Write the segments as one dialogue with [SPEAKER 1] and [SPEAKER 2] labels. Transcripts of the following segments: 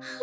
[SPEAKER 1] Andito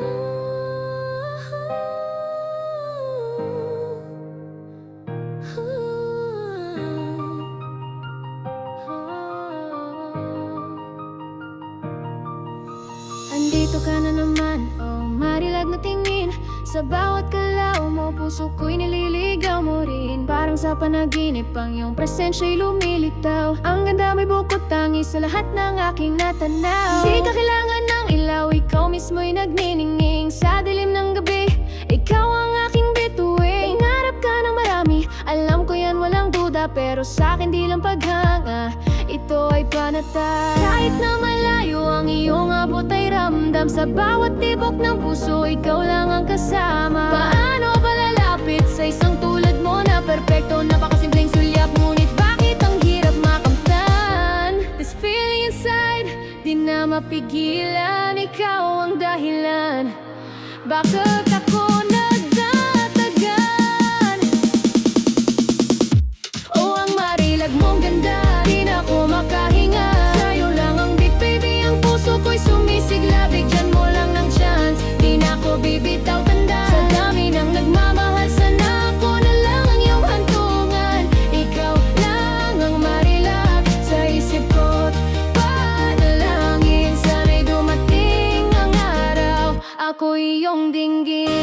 [SPEAKER 1] ka na naman, oh marilag na tingin. Sa bawat galaw mo, puso ko'y nililigaw mo rin. Parang sa panaginip, ang iyong presensya'y lumilitaw. Ang ganda may bukod tangi sa lahat ng aking natanaw. Di ka kailangan ng ilaw, ikaw mismo'y nagniningning. Sa dilim ng gabi, ikaw ang aking bituin. Nangarap ka ng marami, alam ko yan walang duda. Pero sa'kin di lang paghanga, ito ay panatag. Kahit na malayo ang iyong abot ay ramdam. Sa bawat tibok ng puso, ikaw lang ang kasama. Paano palalapit sa isang tulad mo na perpekto? Napakasimpleng sulyap, ngunit bakit ang hirap makamtan? This feeling inside, di na mapigilan. Ikaw ang dahilan, bakit ako nagtatagan? Oh, ang marilag mong ganda, di na ako makahinga. Sa'yo lang ang beat, baby, ang puso ko'y sumisigla. Bigyan mo lang ng chance, di na ako bibitaw, tanda. Sa dami ng nagmamahal, sana ako na lang ang iyong hantungan. Ikaw lang ang marilag sa isip ko't panalangin. Sana'y dumating ang araw, ako iyong dinggin.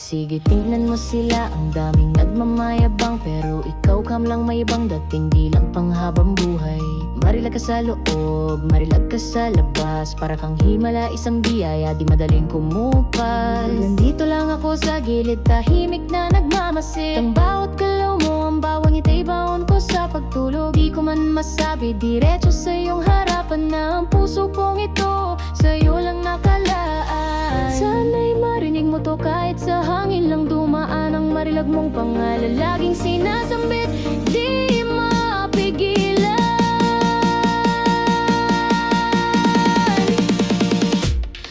[SPEAKER 1] Sige, tingnan mo sila, ang daming nagmamayabang. Pero ikaw kam lang may ibang dating, di lang panghabang buhay. Marilag ka sa loob, marilag ka sa labas. Para kang himala, isang biyaya, di madaling kumupal. Nandito lang ako sa gilid, tahimik na nagmamasid. Ang bawat galaw mo, ang bawang ngiti'y baon ko sa pagtulog. Di ko man masabi, diretso sa iyong harapan na ang puso kong ito sa'yo lang nakalaan. Sana'y marinig mo to kahit sa hangin lang dumaan. Ang marilag mong pangalan laging sinasambit, di mapigilan.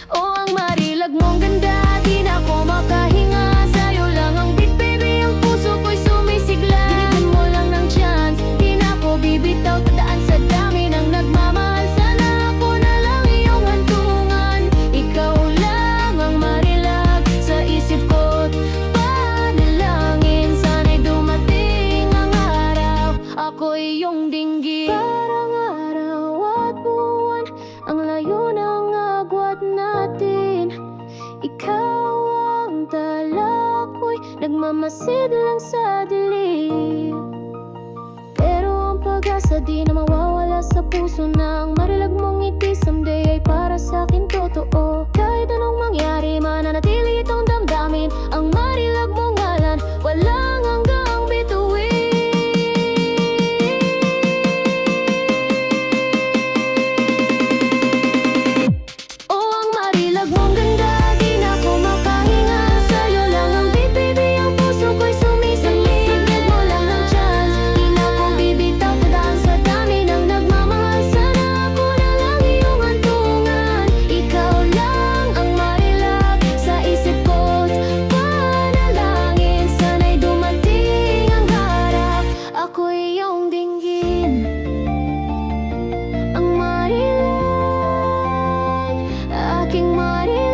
[SPEAKER 1] Oh, ang marilag mong ganda, di na ako makahinga. Sa'yo lang ang beat, baby, ang puso ko'y sumisigla. Binigyan mo lang ng chance, di na ako bibitaw, tandaan. Sa dami ng nagmamahal, sana ako na lang iyong hantungan. Ikaw lang ang marilag sa isip ko't panalangin. Sana'y dumating ang araw, ako iyong dinggin. Parang araw at buwan, ang layo ng agwat natin. Ikaw ang tala ko'y nagmamasid lang sa dilim. Pero ang pag-asa di na mawawala sa puso, na ang marilag mong ngiti someday ay para sa'kin totoo. Kahit anong mangyari, mananatili itong damdamin. Ang marilag mong ngalan, walang hanggang bituin. Oh, ang marilag mong ganda, di na ako makahinga. Sa'yo lang ang beat, baby, ang puso ko'y sumisigla. Bigyan mo lang ng chance, di na ako bibitaw, tandaan. Sa dami ng nagmamahal, sana ako na lang iyong hantungan. Ikaw lang ang marilag sa isip ko't panalangin. Sana'y dumating ang harap, ako iyong dinggin. Ang marilag, aking marilag.